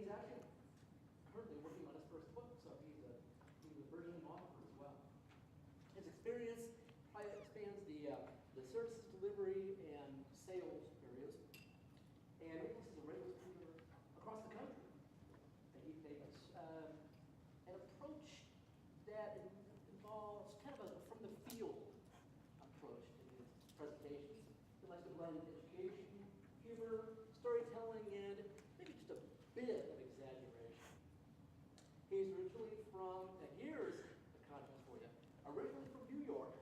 he's actually currently working on his first book, so he's a burgeoning author as well. His experience spans the services delivery and sales areas, and Nicholas is a radio speaker across the country, and he takes an approach that involves kind of a from the field approach to his presentations. He likes to blend education, humor, storytelling, and maybe just a bit of exaggeration. He's originally from, and here's the contrast for you, originally from New York,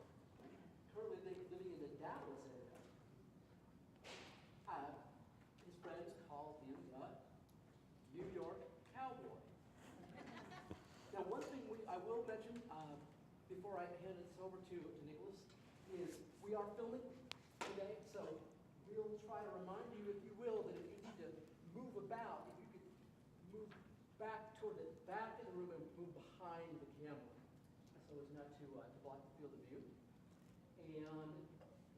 currently living in the Dallas area. His friends call him the New York Cowboy. Now, one thing I will mention before I hand this over to Nicholas is we are filming today, so we'll try to remind you, if you will, that if you need to move about, if you could move back toward the back of the room and move behind the camera, so as not to block the field of view. And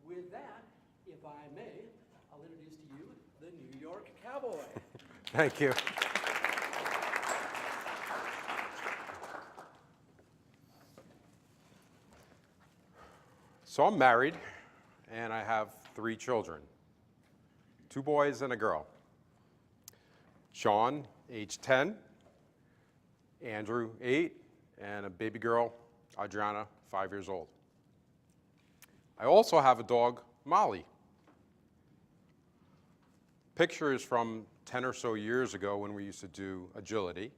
with that, if I may, I'll introduce to you the New York Cowboy. Thank you. So I'm married, and I have 3 children, 2 boys and a girl. Sean, age 10, Andrew, 8, and a baby girl, Adriana, 5 years old. I also have a dog, Molly. Picture is from 10 or so years ago when we used to do agility,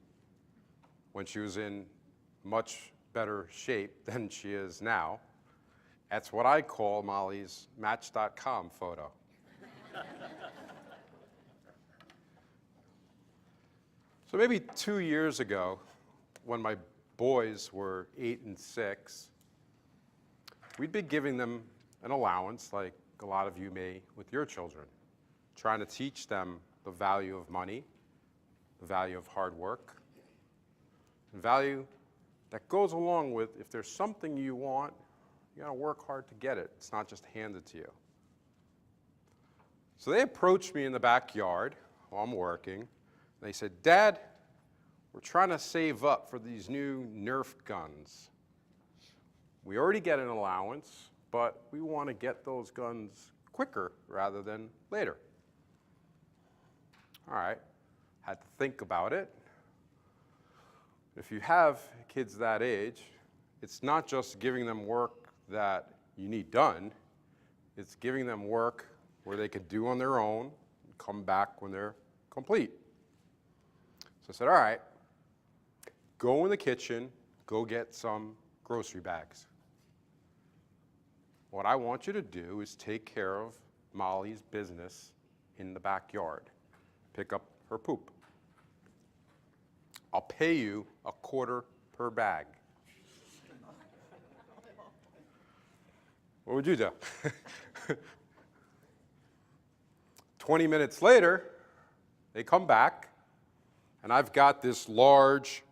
when she was in much better shape than she is now. That's what I call Molly's Match.com photo. So maybe 2 years ago, when my boys were 8 and 6, we'd be giving them an allowance, like a lot of you may with your children, trying to teach them the value of money, the value of hard work, and value that goes along with if there's something you want, you gotta work hard to get it. It's not just handed to you. So they approached me in the backyard while I'm working, and they said, "Dad, we're trying to save up for these new Nerf guns. We already get an allowance, but we want to get those guns quicker rather than later." All right, had to think about it. If you have kids that age, it's not just giving them work that you need done, it's giving them work where they could do on their own and come back when they're complete. So I said, all right, go in the kitchen, go get some grocery bags. What I want you to do is take care of Molly's business in the backyard. Pick up her poop. I'll pay you $0.25 per bag. What would you do? 20 minutes later, they come back, and I've got this large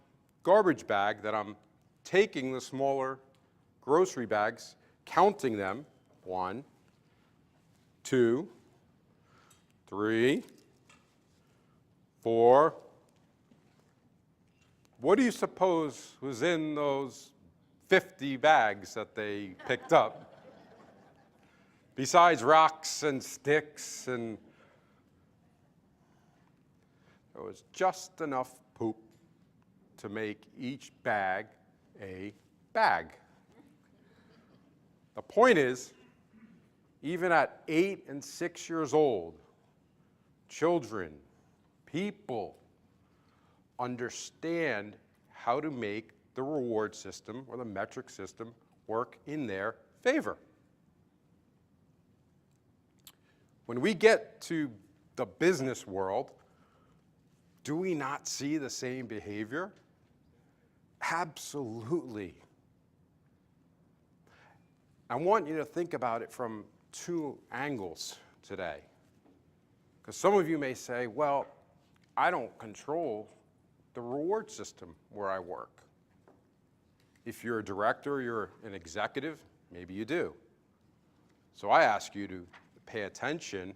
garbage bag that I'm taking the smaller grocery bags, counting them, 1, 2, 3, 4. What do you suppose was in those 50 bags that they picked up? Besides rocks and sticks, and there was just enough poop to make each bag a bag. The point is, even at 8 and 6 years old, children, people understand how to make the reward system or the metric system work in their favor. When we get to the business world, do we not see the same behavior? Absolutely. I want you to think about it from 2 angles today. Because some of you may say, well, I don't control the reward system where I work. If you're a director, you're an executive, maybe you do. So I ask you to pay attention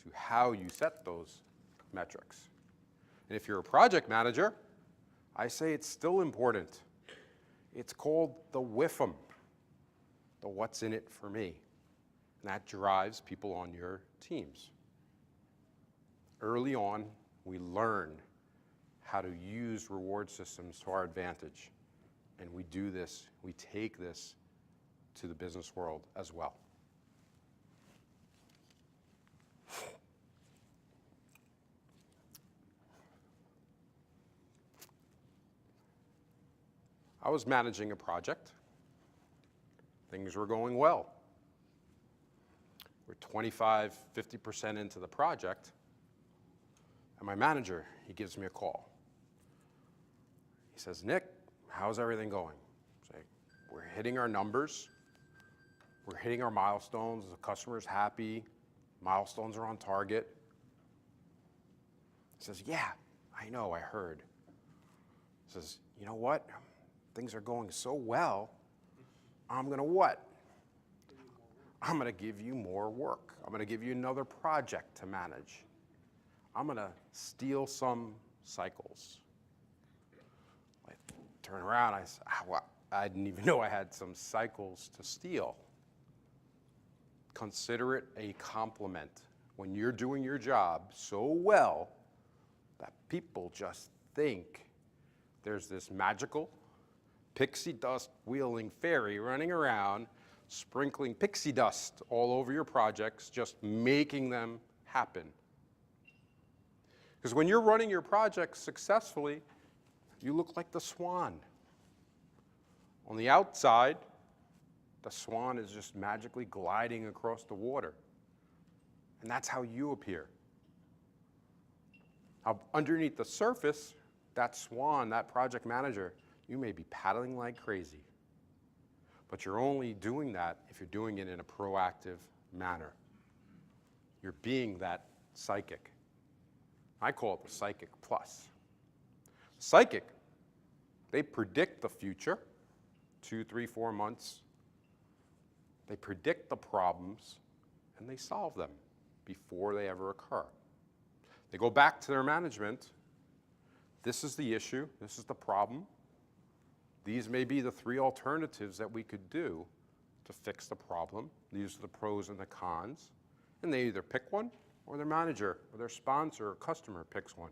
to how you set those metrics. And if you're a project manager, I say it's still important. It's called the WIFM, the what's in it for me. And that drives people on your teams. Early on, we learn how to use reward systems to our advantage. And we do this, we take this to the business world as well. I was managing a project. Things were going well. We're 25, 50% into the project, and my manager, he gives me a call. He says, Nick, how's everything going? I say, we're hitting our numbers. We're hitting our milestones. The customer's happy. Milestones are on target. He says, yeah, I know, I heard. He says, you know what? Things are going so well, I'm gonna what? I'm gonna give you more work. I'm gonna give you another project to manage. I'm gonna steal some cycles. I turn around, I say, well, I didn't even know I had some cycles to steal. Consider it a compliment when you're doing your job so well that people just think there's this magical pixie dust wheeling fairy running around, sprinkling pixie dust all over your projects, just making them happen. Because when you're running your projects successfully, you look like the swan. On the outside, the swan is just magically gliding across the water. And that's how you appear. Now, underneath the surface, that swan, that project manager, you may be paddling like crazy. But you're only doing that if you're doing it in a proactive manner. You're being that psychic. I call it the psychic plus. Psychic, they predict the future, 2, 3, 4 months. They predict the problems, and they solve them before they ever occur. They go back to their management. This is the issue. This is the problem. These may be the 3 alternatives that we could do to fix the problem. These are the pros and the cons. And they either pick one, or their manager, or their sponsor, or customer picks one.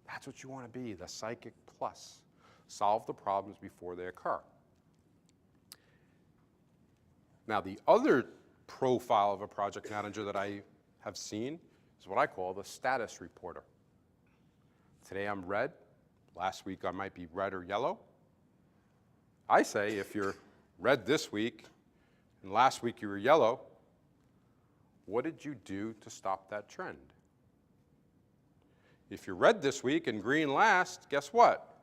That's what you want to be, the psychic plus. Solve the problems before they occur. Now, the other profile of a project manager that I have seen is what I call the status reporter. Today I'm red. Last week I might be red or yellow. I say if you're red this week and last week you were yellow, what did you do to stop that trend? If you're red this week and green last, guess what?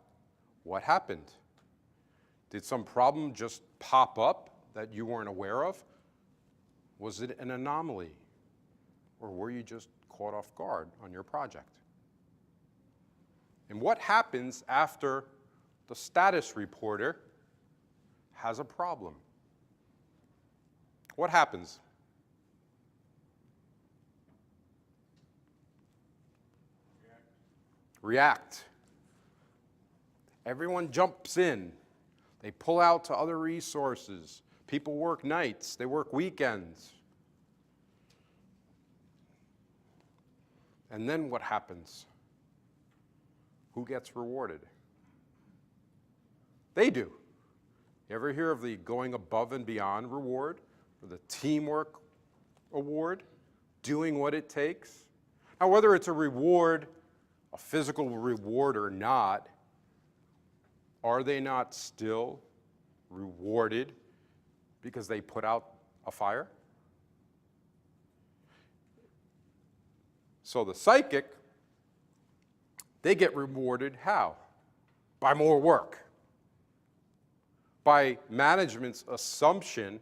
What happened? Did some problem just pop up that you weren't aware of? Was it an anomaly? Or were you just caught off guard on your project? And what happens after the status reporter has a problem? What happens? React. Everyone jumps in. They pull out to other resources. People work nights. They work weekends. And then what happens? Who gets rewarded? They do. You ever hear of the going above and beyond reward, or the teamwork award, doing what it takes? Now, whether it's a reward, a physical reward or not, are they not still rewarded because they put out a fire? So the psychic, they get rewarded how? By more work. By management's assumption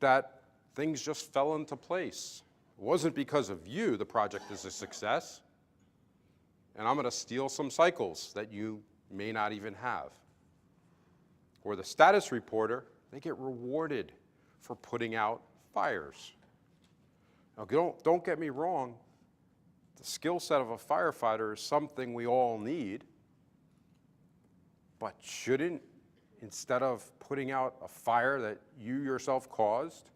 that things just fell into place. It wasn't because of you the project is a success, and I'm going to steal some cycles that you may not even have. Or the status reporter, they get rewarded for putting out fires. Now, don't get me wrong, The skill set of a firefighter is something we all need, but shouldn't, instead of putting out a fire that you yourself caused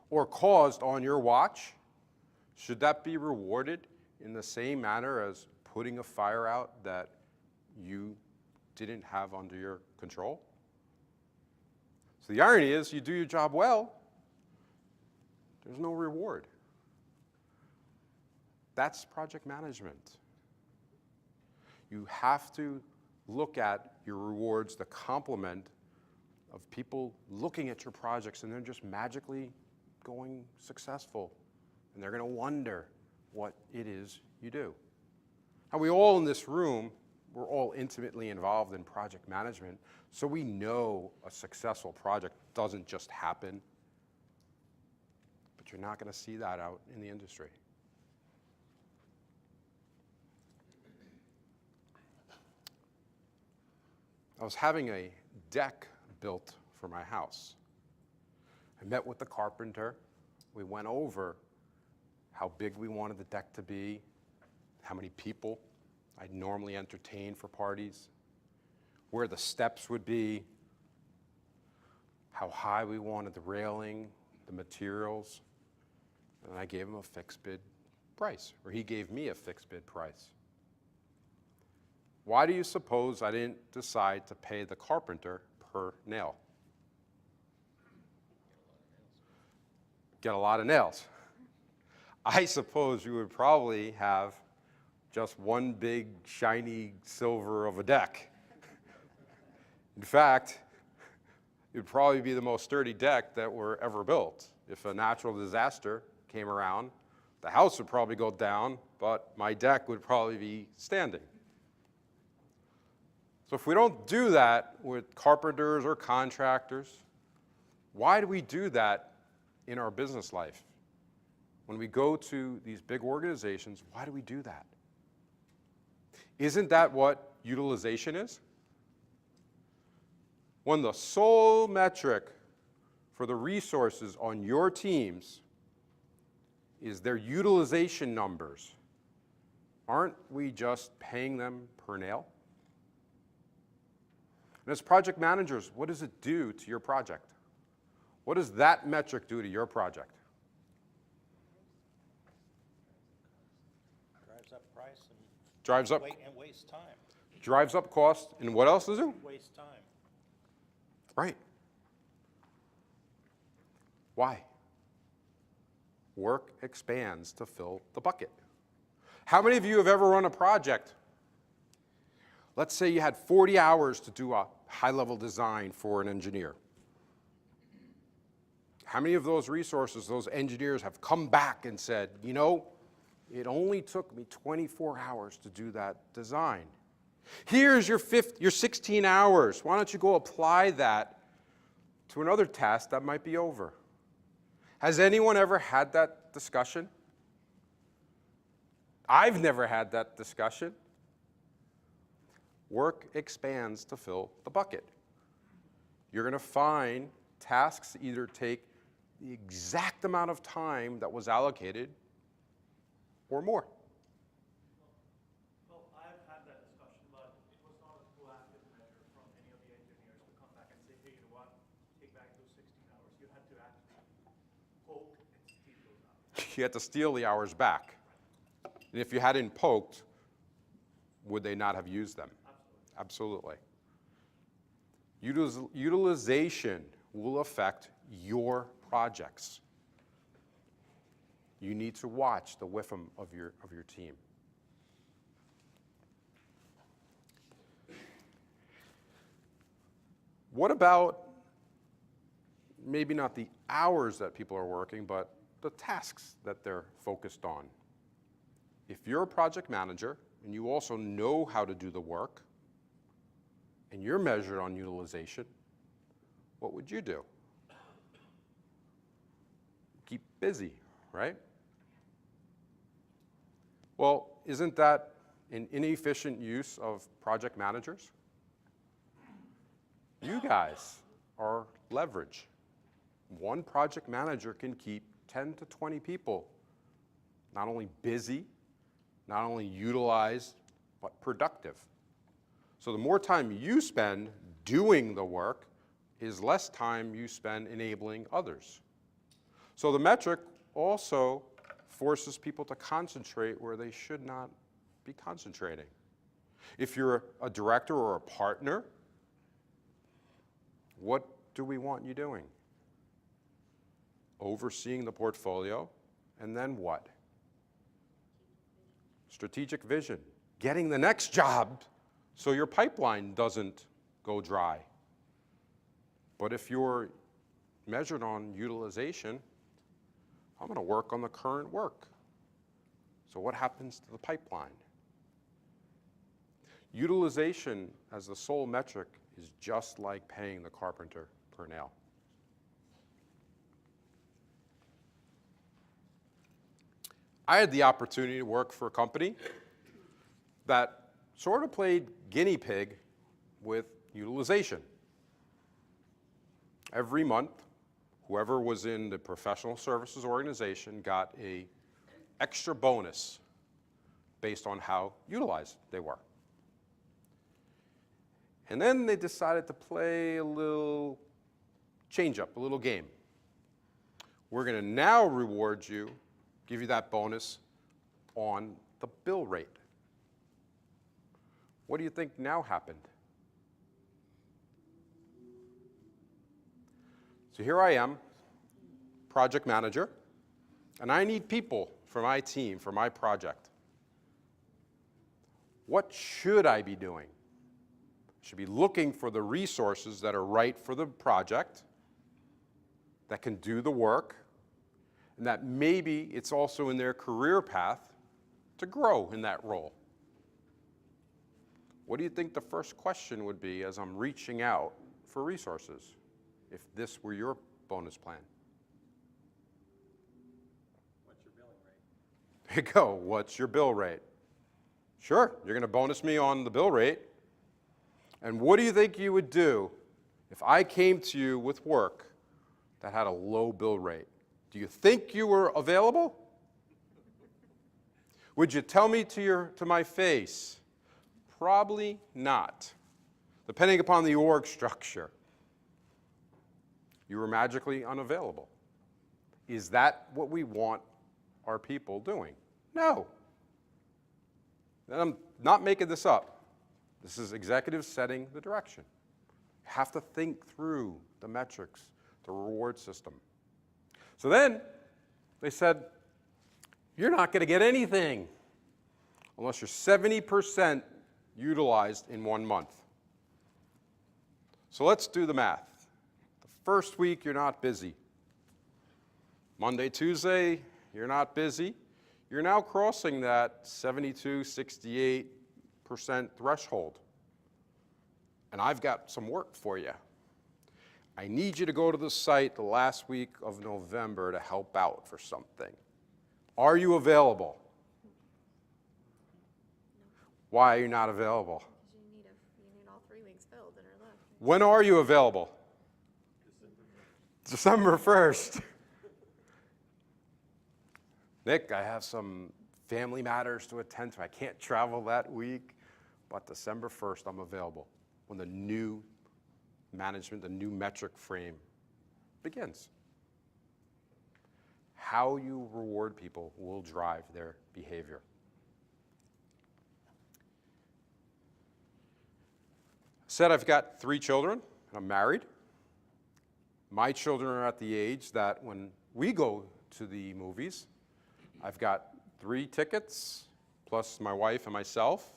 or caused on your watch, should that be rewarded in the same manner as putting a fire out that you didn't have under your control? So the irony is, you do your job well, there's no reward. That's project management. You have to look at your rewards, the complement of people looking at your projects and they're just magically going successful. And they're going to wonder what it is you do. And we all in this room, we're all intimately involved in project management, so we know a successful project doesn't just happen. But you're not going to see that out in the industry. I was having a deck built for my house. I met with the carpenter. We went over how big we wanted the deck to be, how many people I'd normally entertain for parties, where the steps would be, how high we wanted the railing, the materials, and I gave him a fixed bid price, or he gave me a fixed bid price. Why do you suppose I didn't decide to pay the carpenter per nail? Get a lot of nails. I suppose you would probably have just one big shiny silver of a deck. In fact, it would probably be the most sturdy deck that were ever built. If a natural disaster came around, the house would probably go down, but my deck would probably be standing. So if we don't do that with carpenters or contractors, why do we do that in our business life? When we go to these big organizations, why do we do that? Isn't that what utilization is? When the sole metric for the resources on your teams is their utilization numbers, aren't we just paying them per nail? And as project managers, what does it do to your project? What does that metric do to your project? Drives up price and Drives up, and wastes time. drives up cost, and what else does it do? Waste time. Right. Why? Work expands to fill the bucket. How many of you have ever run a project? Let's say you had 40 hours to do a high-level design for an engineer. How many of those resources, those engineers, have come back and said, you know, it only took me 24 hours to do that design. Here's your 16 hours. Why don't you go apply that to another task that might be over? Has anyone ever had that discussion? I've never had that discussion. Work expands to fill the bucket. You're going to find tasks that either take the exact amount of time that was allocated or more. Well, I've had that discussion, but it was not a proactive measure from any of the engineers to come back and say, hey, you know what, take back those 16 hours. You had to actually poke and steal those hours. You had to steal the hours back. And if you hadn't poked, would they not have used them? Absolutely. Utilization will affect your projects. You need to watch the WIFM of your team. What about maybe not the hours that people are working, but the tasks that they're focused on? If you're a project manager and you also know how to do the work, and you're measured on utilization, what would you do? Keep busy, right? Well, isn't that an inefficient use of project managers? You guys are leverage. One project manager can keep 10 to 20 people not only busy, not only utilized, but productive. So the more time you spend doing the work is less time you spend enabling others. So the metric also forces people to concentrate where they should not be concentrating. If you're a director or a partner, what do we want you doing? Overseeing the portfolio, and then what? Strategic vision. Getting the next job so your pipeline doesn't go dry. But if you're measured on utilization, I'm going to work on the current work. So what happens to the pipeline? Utilization as the sole metric is just like paying the carpenter per nail. I had the opportunity to work for a company that sort of played guinea pig with utilization. Every month, whoever was in the professional services organization got an extra bonus based on how utilized they were. And then they decided to play a little change-up, a little game. We're going to now reward you, give you that bonus on the bill rate. What do you think now happened? So here I am, project manager, and I need people for my team, for my project. What should I be doing? I should be looking for the resources that are right for the project, that can do the work, and that maybe it's also in their career path to grow in that role. What do you think the first question would be as I'm reaching out for resources, if this were your bonus plan? What's your billing rate? There you go. What's your bill rate? Sure, you're going to bonus me on the bill rate. And what do you think you would do if I came to you with work that had a low bill rate? Do you think you were available? Would you tell me to my face? Probably not, depending upon the org structure. You were magically unavailable. Is that what we want our people doing? No. And I'm not making this up. This is executives setting the direction. You have to think through the metrics, the reward system. So then they said, you're not going to get anything unless you're 70% utilized in 1 month. So let's do the math. The first week, you're not busy. Monday, Tuesday, you're not busy. You're now crossing that 72, 68% threshold. And I've got some work for you. I need you to go to the site the last week of November to help out for something. Are you available? Why are you not available? Because you need all 3 weeks filled that are left. When are you available? December 1st. Nick, I have some family matters to attend to. I can't travel that week, but December 1st I'm available when the new management, the new metric frame begins. How you reward people will drive their behavior. Said I've got 3 children, and I'm married. My children are at the age that when we go to the movies, I've got 3 tickets, plus my wife and myself.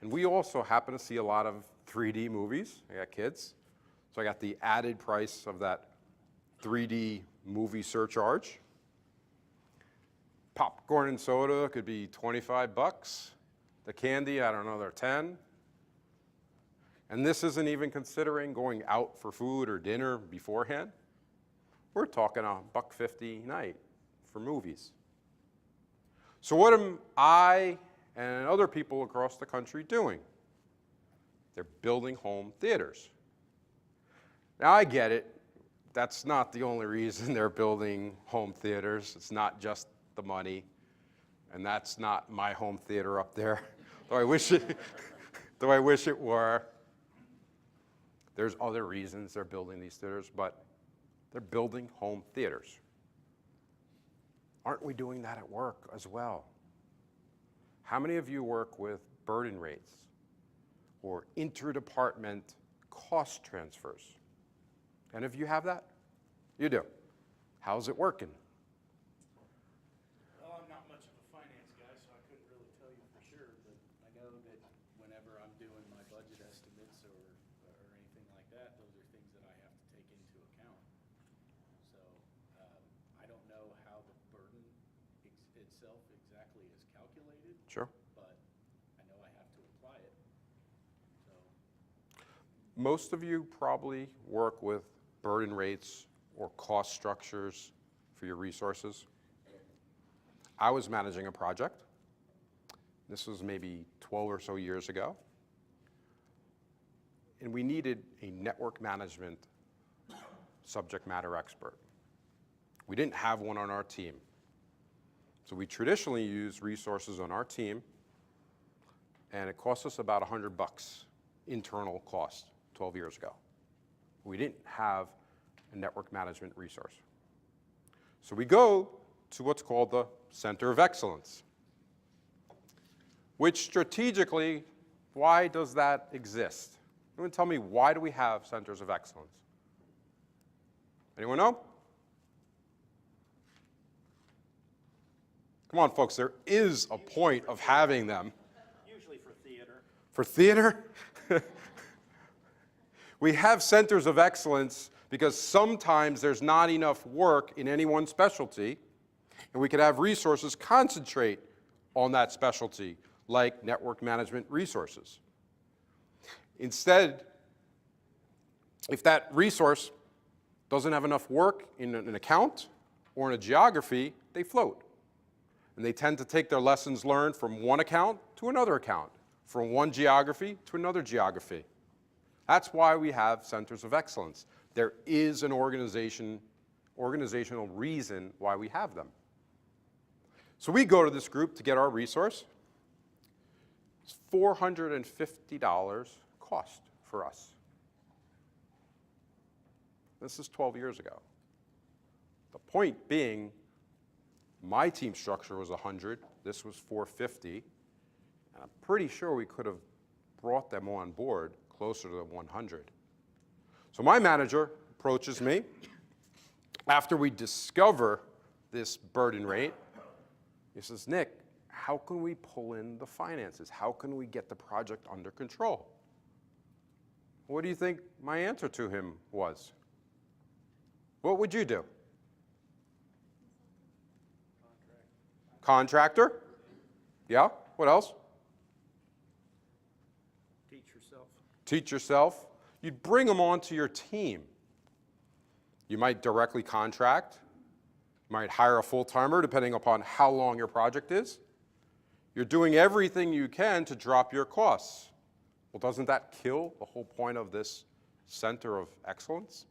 And we also happen to see a lot of 3D movies. I got kids. So I got the added price of that 3D movie surcharge. Popcorn and soda could be $25. The candy, I don't know, they're 10. And this isn't even considering going out for food or dinner beforehand. We're talking $1.50 a night for movies. So what am I and other people across the country doing? They're building home theaters. Now I get it. That's not the only reason they're building home theaters. It's not just the money. And that's not my home theater up there, though I wish it were. There's other reasons they're building these theaters, but they're building home theaters. Aren't we doing that at work as well? How many of you work with burden rates or interdepartment cost transfers? And if you have that, you do. How's it working? Well, I'm not much of a finance guy, so I couldn't really tell you for sure, but I know that whenever I'm doing my budget estimates or anything like that, those are things that I have to take into account. So I don't know how the burden itself exactly is calculated, Sure. but I know I have to apply it. So Most of you probably work with burden rates or cost structures for your resources. I was managing a project. This was maybe 12 or so years ago. And we needed a network management subject matter expert. We didn't have one on our team. So we traditionally use resources on our team, and it cost us about $100 internal cost 12 years ago. We didn't have a network management resource. So we go to what's called the Center of Excellence, which strategically, why does that exist? Anyone tell me, why do we have centers of excellence? Anyone know? Come on, folks, there is a point of having them. Usually for theater. For theater? We have centers of excellence because sometimes there's not enough work in any one specialty, and we could have resources concentrate on that specialty, like network management resources. Instead, if that resource doesn't have enough work in an account or in a geography, they float. And they tend to take their lessons learned from one account to another account, from one geography to another geography. That's why we have centers of excellence. There is an organizational reason why we have them. So we go to this group to get our resource. It's $450 cost for us. This is 12 years ago. The point being, my team structure was 100, this was 450, and I'm pretty sure we could have brought them on board closer to 100. So my manager approaches me after we discover this burden rate. He says, Nick, how can we pull in the finances? How can we get the project under control? What do you think my answer to him was? What would you do? Contractor? Yeah, what else? Teach yourself. Teach yourself. You'd bring them onto your team. You might directly contract. You might hire a full-timer, depending upon how long your project is. You're doing everything you can to drop your costs. Well, doesn't that kill the whole point of this center of excellence?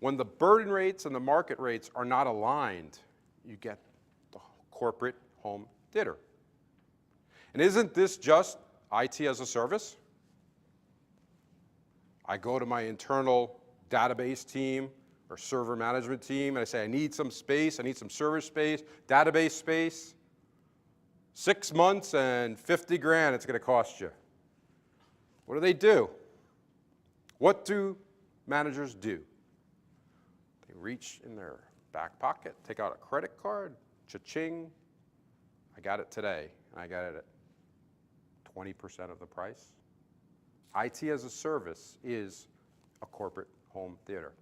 When the burden rates and the market rates are not aligned, you get the corporate home theater. And isn't this just IT as a service? I go to my internal database team or server management team, and I say, I need some space, I need some server space, database space. 6 months and 50 grand it's going to cost you. What do? What do managers do? They reach in their back pocket, take out a credit card, cha-ching. I got it today, and I got it at 20% of the price. IT as a service is a corporate home theater.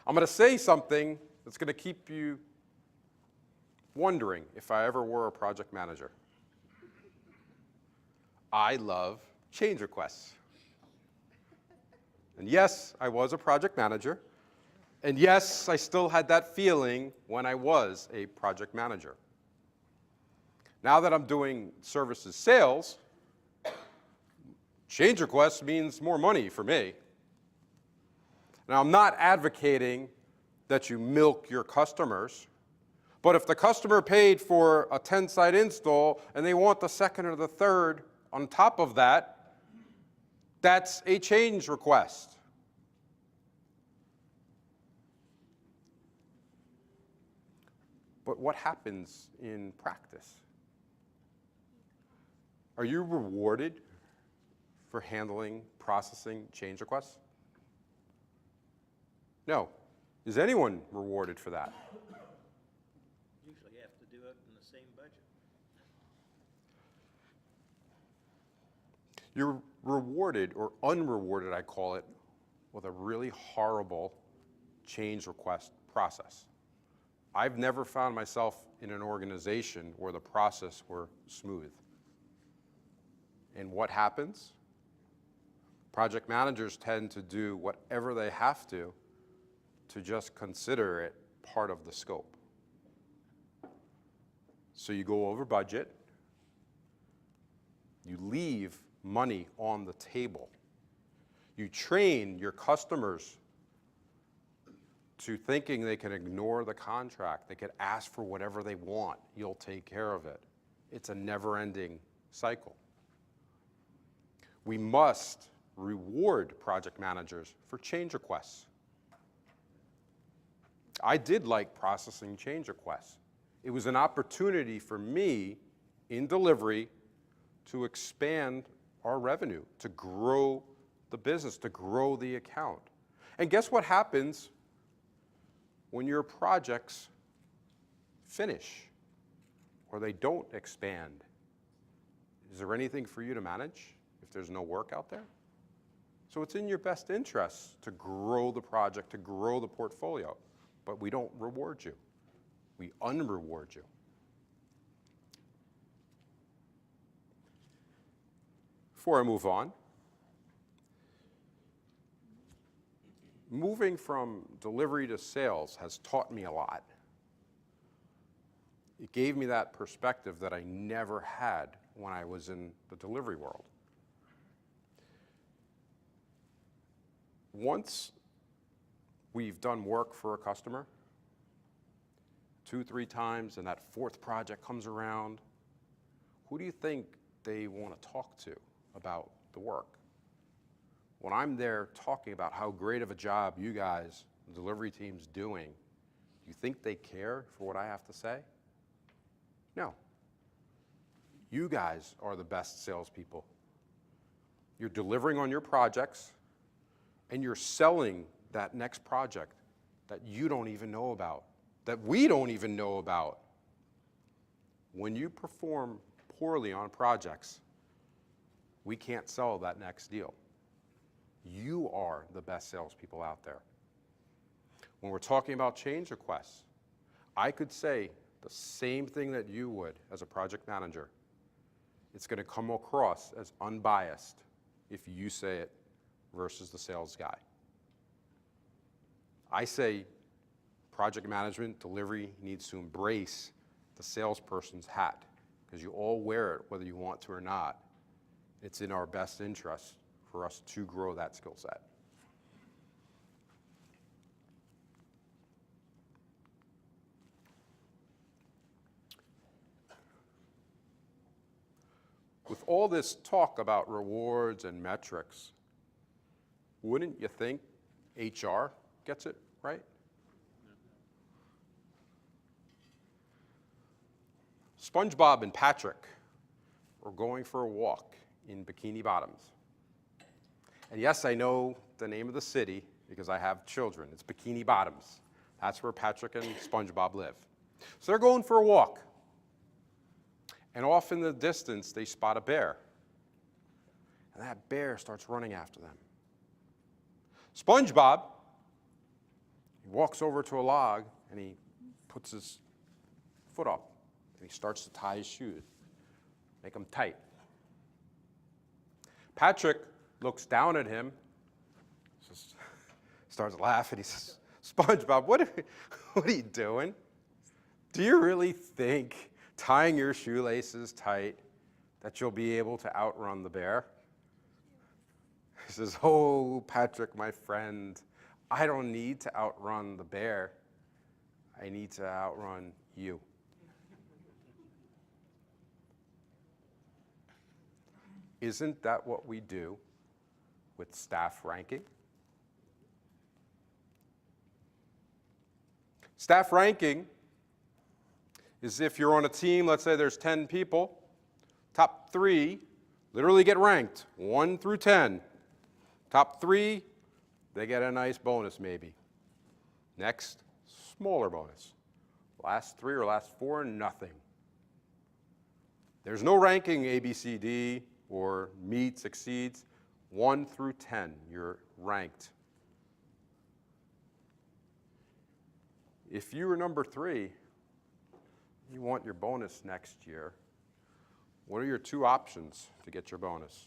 I'm going to say something that's going to keep you wondering if I ever were a project manager. I love change requests. And yes, I was a project manager. And yes, I still had that feeling when I was a project manager. Now that I'm doing services sales, Change request means more money for me. Now, I'm not advocating that you milk your customers, but if the customer paid for a 10-site install and they want the second or the third on top of that, that's a change request. But what happens in practice? Are you rewarded for handling, processing change requests? No. Is anyone rewarded for that? Usually you have to do it in the same budget. You're rewarded, or unrewarded, I call it, with a really horrible change request process. I've never found myself in an organization where the process were smooth. And what happens? Project managers tend to do whatever they have to just consider it part of the scope. So you go over budget, you leave money on the table, you train your customers to thinking they can ignore the contract, they can ask for whatever they want, you'll take care of it. It's a never-ending cycle. We must reward project managers for change requests. I did like processing change requests. It was an opportunity for me in delivery to expand our revenue, to grow the business, to grow the account. And guess what happens when your projects finish or they don't expand? Is there anything for you to manage if there's no work out there? So it's in your best interest to grow the project, to grow the portfolio, but we don't reward you. We unreward you. Before I move on, moving from delivery to sales has taught me a lot. It gave me that perspective that I never had when I was in the delivery world. Once we've done work for a customer 2-3 times and that fourth project comes around, who do you think they want to talk to about the work? When I'm there talking about how great of a job you guys, the delivery team's doing, do you think they care for what I have to say? No. You guys are the best salespeople. You're delivering on your projects, and you're selling that next project that you don't even know about, that we don't even know about. When you perform poorly on projects, we can't sell that next deal. You are the best salespeople out there. When we're talking about change requests, I could say the same thing that you would as a project manager. It's going to come across as unbiased if you say it versus the sales guy. I say project management delivery needs to embrace the salesperson's hat because you all wear it whether you want to or not. It's in our best interest for us to grow that skill set. With all this talk about rewards and metrics, wouldn't you think HR gets it right? SpongeBob and Patrick were going for a walk in Bikini Bottoms. And yes, I know the name of the city because I have children. It's Bikini Bottoms. That's where Patrick and SpongeBob live. So they're going for a walk. And off in the distance, they spot a bear. And that bear starts running after them. SpongeBob, he walks over to a log and he puts his foot up and he starts to tie his shoes, make them tight. Patrick looks down at him, starts laughing. He says, SpongeBob, what are you doing? Do you really think tying your shoelaces tight that you'll be able to outrun the bear? He says, oh, Patrick, my friend, I don't need to outrun the bear. I need to outrun you. Isn't that what we do with staff ranking? Staff ranking is if you're on a team, let's say there's 10 people, top 3 literally get ranked, 1 through 10. Top 3, they get a nice bonus maybe. Next, smaller bonus. Last 3 or last 4, nothing. There's no ranking A, B, C, D, or meets, exceeds. 1 through 10, you're ranked. If you were number 3, you want your bonus next year, what are your 2 options to get your bonus?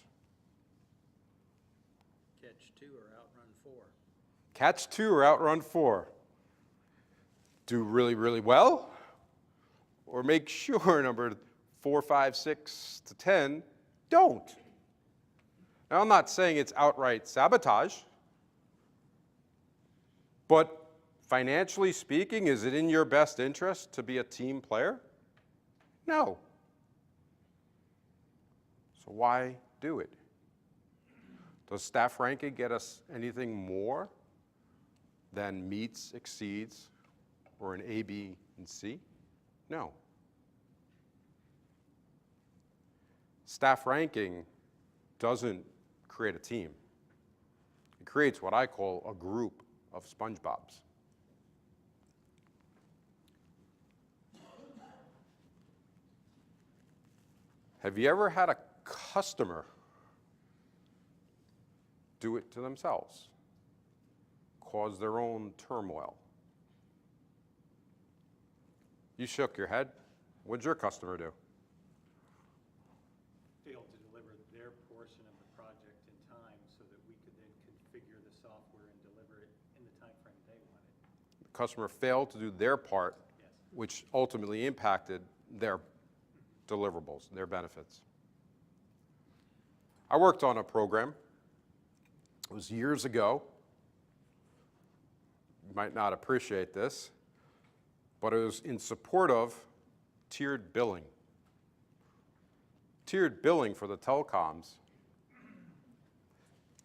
Catch 2 or outrun 4. Catch 2 or outrun 4. Do really, really well, or make sure number 4, 5, 6 to 10 don't. Now, I'm not saying it's outright sabotage, but financially speaking, is it in your best interest to be a team player? No. So why do it? Does staff ranking get us anything more than meets, exceeds, or an A, B, and C? No. Staff ranking doesn't create a team. It creates what I call a group of SpongeBobs. Have you ever had a customer do it to themselves, cause their own turmoil? You shook your head. What'd your customer do? Failed to deliver their portion of the project in time so that we could then configure the software and deliver it in the time frame they wanted. The customer failed to do their part, Yes. which ultimately impacted their deliverables, their benefits. I worked on a program. It was years ago. You might not appreciate this, but it was in support of tiered billing. Tiered billing for the telecoms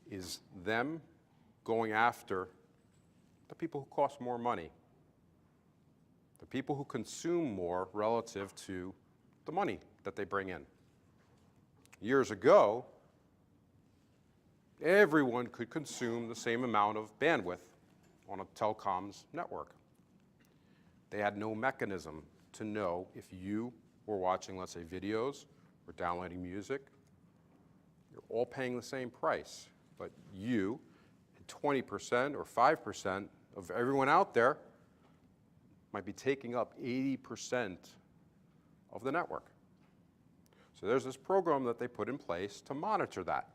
is them going after the people who cost more money, the people who consume more relative to the money that they bring in. Years ago, everyone could consume the same amount of bandwidth on a telecom's network. They had no mechanism to know if you were watching, let's say, videos or downloading music. You're all paying the same price, but you, 20% or 5% of everyone out there, might be taking up 80% of the network. So there's this program that they put in place to monitor that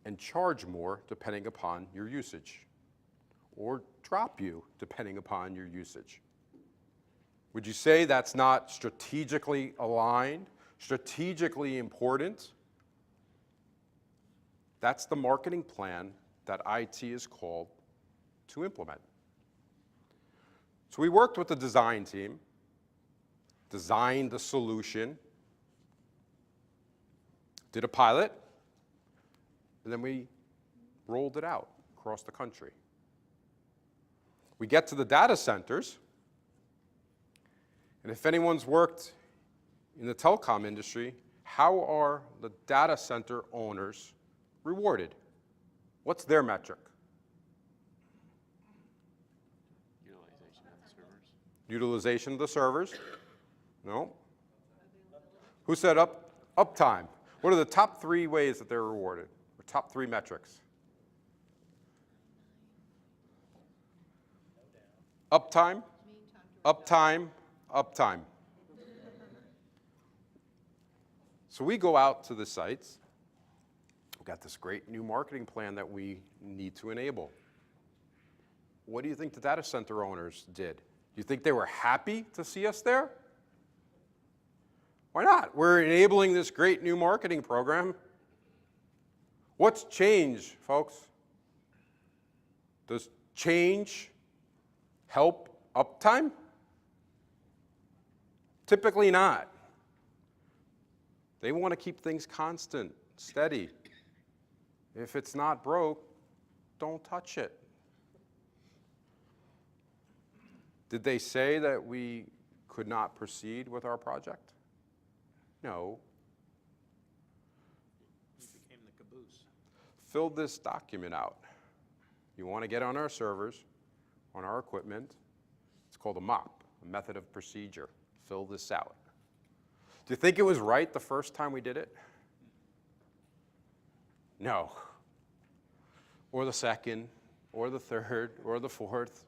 and charge more depending upon your usage, or drop you depending upon your usage. Would you say that's not strategically aligned, strategically important? That's the marketing plan that IT is called to implement. So we worked with the design team, designed the solution, did a pilot, and then we rolled it out across the country. We get to the data centers, and if anyone's worked in the telecom industry, how are the data center owners rewarded? What's their metric? Utilization of the servers. Utilization of the servers? No. Who said uptime? What are the top 3 ways that they're rewarded? Or top 3 metrics? Uptime, uptime, uptime. So we go out to the sites. We've got this great new marketing plan that we need to enable. What do you think the data center owners did? Do you think they were happy to see us there? Why not? We're enabling this great new marketing program. What's change, folks? Does change help uptime? Typically not. They want to keep things constant, steady. If it's not broke, don't touch it. Did they say that we could not proceed with our project? No. You became the caboose. Fill this document out. You want to get on our servers, on our equipment. It's called a MOP, a method of procedure. Fill this out. Do you think it was right the first time we did it? No. Or the second, or the third, or the fourth.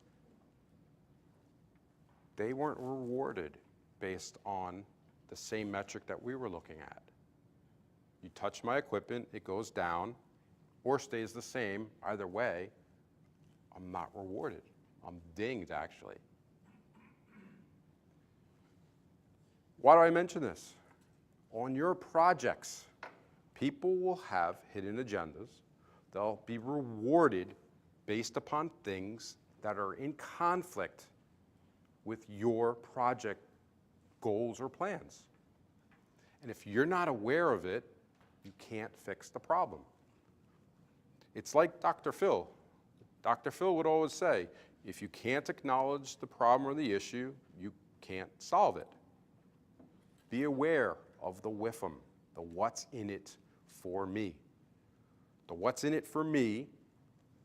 They weren't rewarded based on the same metric that we were looking at. You touch my equipment, it goes down, or stays the same. Either way, I'm not rewarded. I'm dinged, actually. Why do I mention this? On your projects, people will have hidden agendas. They'll be rewarded based upon things that are in conflict with your project goals or plans. And if you're not aware of it, you can't fix the problem. It's like Dr. Phil. Dr. Phil would always say, if you can't acknowledge the problem or the issue, you can't solve it. Be aware of the WIFM, the what's in it for me. The what's in it for me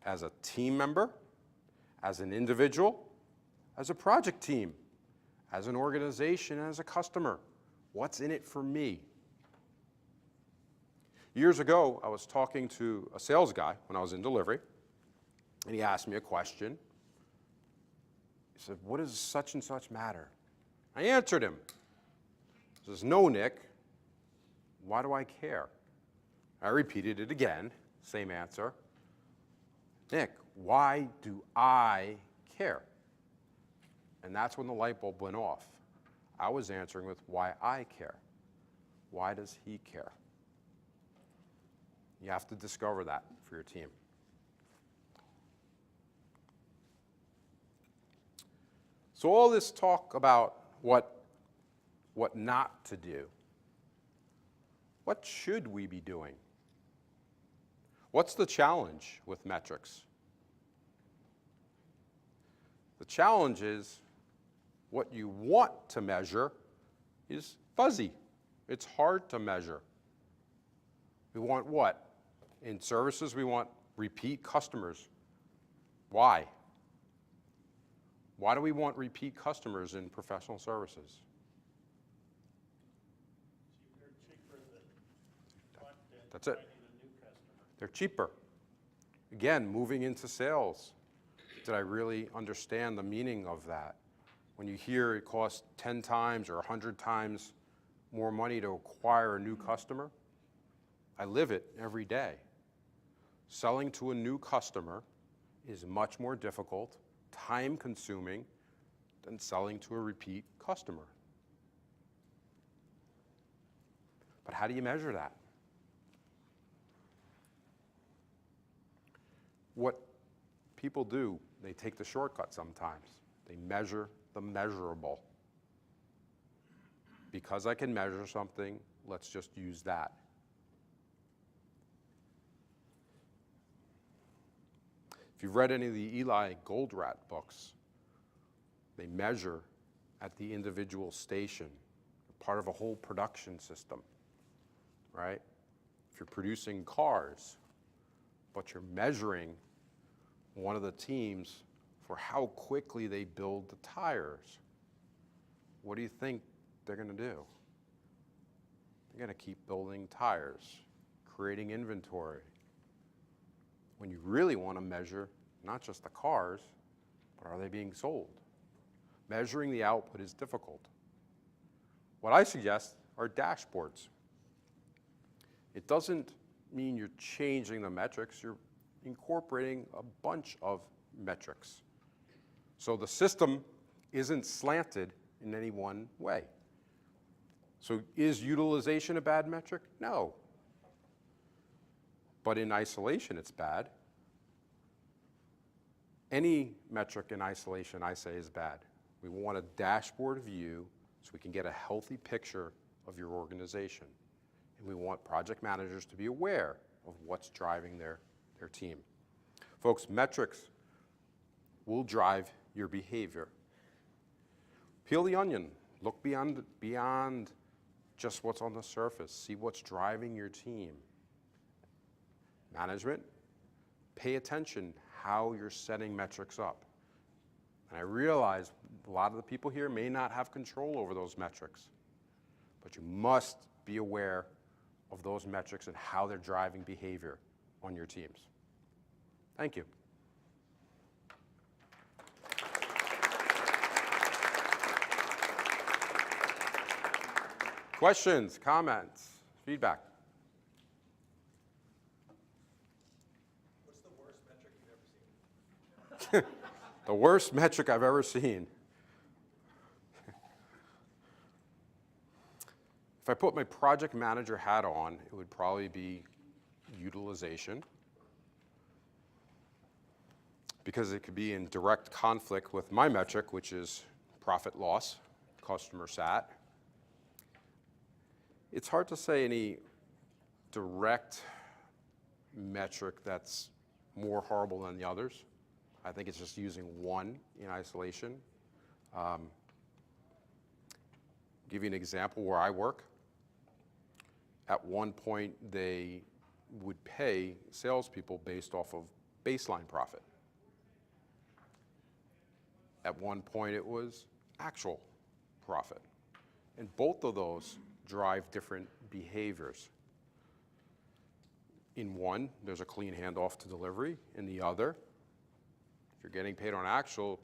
as a team member, as an individual, as a project team, as an organization, as a customer. What's in it for me? Years ago, I was talking to a sales guy when I was in delivery, and he asked me a question. He said, what does such and such matter? I answered him. He says, no, Nick. Why do I care? I repeated it again, same answer. Nick, why do I care? And that's when the light bulb went off. I was answering with why I care. Why does he care? You have to discover that for your team. So all this talk about what not to do, what should we be doing? What's the challenge with metrics? The challenge is what you want to measure is fuzzy. It's hard to measure. We want what? In services, we want repeat customers. Why? Why do we want repeat customers in professional services? Cheaper than That's it. finding a new customer. They're cheaper. Again, moving into sales. Did I really understand the meaning of that? When you hear it costs 10 times or 100 times more money to acquire a new customer, I live it every day. Selling to a new customer is much more difficult, time-consuming, than selling to a repeat customer. But how do you measure that? What people do, they take the shortcut sometimes. They measure the measurable. Because I can measure something, let's just use that. If you've read any of the Eli Goldratt books, they measure at the individual station, part of a whole production system, right? If you're producing cars, but you're measuring one of the teams for how quickly they build the tires, what do you think they're going to do? They're going to keep building tires, creating inventory. When you really want to measure not just the cars, but are they being sold? Measuring the output is difficult. What I suggest are dashboards. It doesn't mean you're changing the metrics, you're incorporating a bunch of metrics. So the system isn't slanted in any one way. So is utilization a bad metric? No. but in isolation it's bad. Any metric in isolation, I say, is bad. We want a dashboard view so we can get a healthy picture of your organization. And we want project managers to be aware of what's driving their team. Folks, metrics will drive your behavior. Peel the onion. Look beyond just what's on the surface. See what's driving your team. Management, pay attention how you're setting metrics up. And I realize a lot of the people here may not have control over those metrics, but you must be aware of those metrics and how they're driving behavior on your teams. Thank you. Questions, comments, feedback? What's the worst metric you've ever seen? The worst metric I've ever seen. If I put my project manager hat on, it would probably be utilization, because it could be in direct conflict with my metric, which is profit loss, customer sat. It's hard to say any direct metric that's more horrible than the others. I think it's just using one in isolation. Give you an example where I work. At one point, they would pay salespeople based off of baseline profit. At one point, it was actual profit. And both of those drive different behaviors. In one, there's a clean handoff to delivery. In the other, if you're getting paid on actual,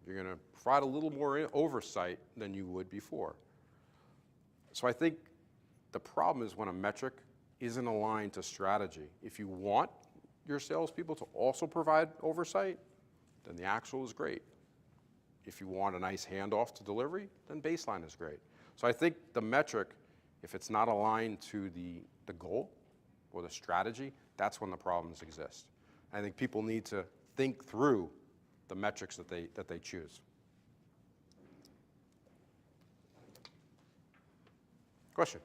you're going to provide a little more oversight than you would before. So I think the problem is when a metric isn't aligned to strategy. If you want your salespeople to also provide oversight, then the actual is great. If you want a nice handoff to delivery, then baseline is great. So I think the metric, if it's not aligned to the goal or the strategy, that's when the problems exist. I think people need to think through the metrics that they choose. Question?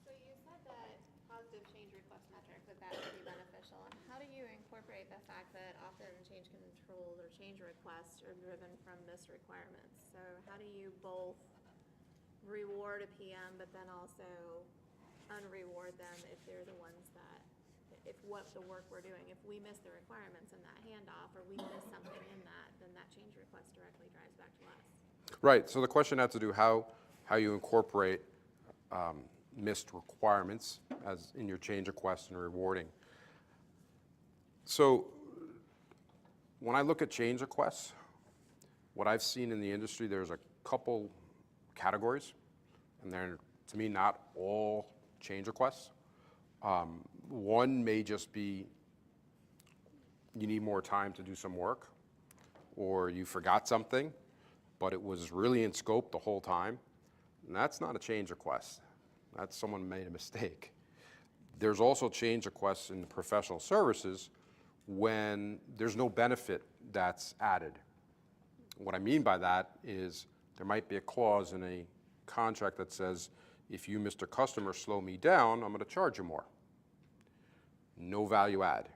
So you said that positive change request metric, that would be beneficial. And how do you incorporate the fact that often change controls or change requests are driven from missed requirements? So how do you both reward a PM, but then also unreward them if they're the ones that, if what the work we're doing, if we miss the requirements in that handoff or we miss something in that, then that change request directly drives back to us. Right, so the question had to do how you incorporate missed requirements as in your change request and rewarding. So when I look at change requests, what I've seen in the industry, there's a couple categories, and they're, to me, not all change requests. One may just be you need more time to do some work, or you forgot something, but it was really in scope the whole time. And that's not a change request. That's someone made a mistake. There's also change requests in professional services when there's no benefit that's added. What I mean by that is there might be a clause in a contract that says, if you, Mr. Customer, slow me down, I'm going to charge you more. No value add.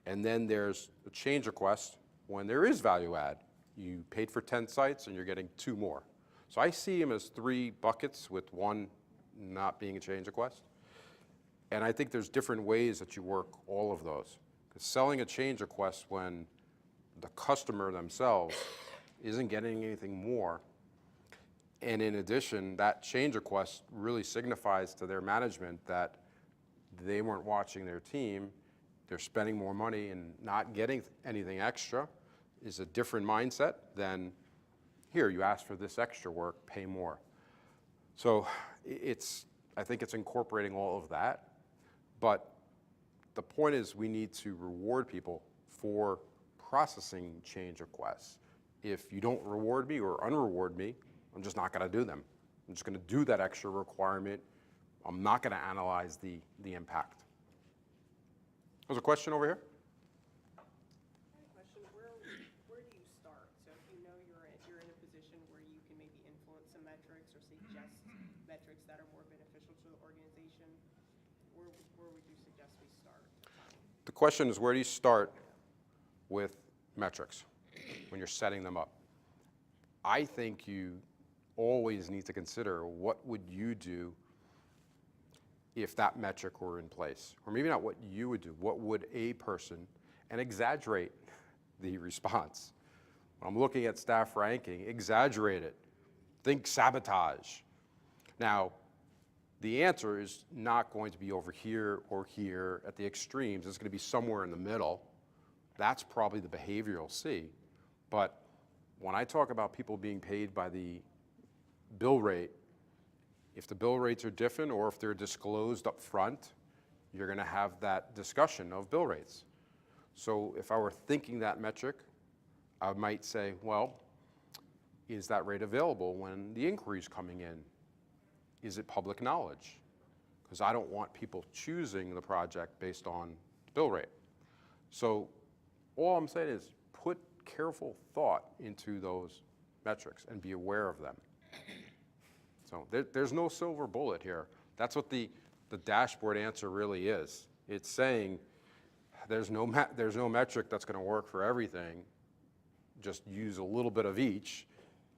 And then there's a change request when there is value add. You paid for 10 sites and you're getting 2 more. So I see them as 3 buckets with one not being a change request. And I think there's different ways that you work all of those. Because selling a change request when the customer themselves isn't getting anything more, and in addition, that change request really signifies to their management that they weren't watching their team, they're spending more money and not getting anything extra, is a different mindset than, here, you asked for this extra work, pay more. So I think it's incorporating all of that, but the point is we need to reward people for processing change requests. If you don't reward me or unreward me, I'm just not going to do them. I'm just going to do that extra requirement. I'm not going to analyze the impact. There's a question over here? I have a question, where do you start? So if you know you're in a position where you can maybe influence some metrics or suggest metrics that are more beneficial to the organization, where would you suggest we start? The question is, where do you start with metrics when you're setting them up? I think you always need to consider, what would you do if that metric were in place? Or maybe not what you would do, what would a person, and exaggerate the response. When I'm looking at staff ranking, exaggerate it. Think sabotage. Now, the answer is not going to be over here or here at the extremes. It's going to be somewhere in the middle. That's probably the behavior you'll see. But when I talk about people being paid by the bill rate, if the bill rates are different or if they're disclosed up front, you're going to have that discussion of bill rates. So if I were thinking that metric, I might say, well, is that rate available when the inquiry is coming in? Is it public knowledge? Because I don't want people choosing the project based on bill rate. So all I'm saying is put careful thought into those metrics and be aware of them. So there's no silver bullet here. That's what the dashboard answer really is. It's saying there's no metric that's going to work for everything. Just use a little bit of each,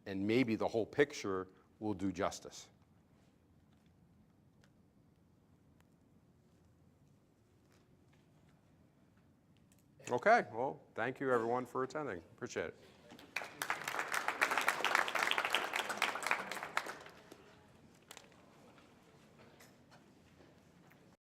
and maybe the whole picture will do justice. Okay, well, thank you everyone for attending. Appreciate it.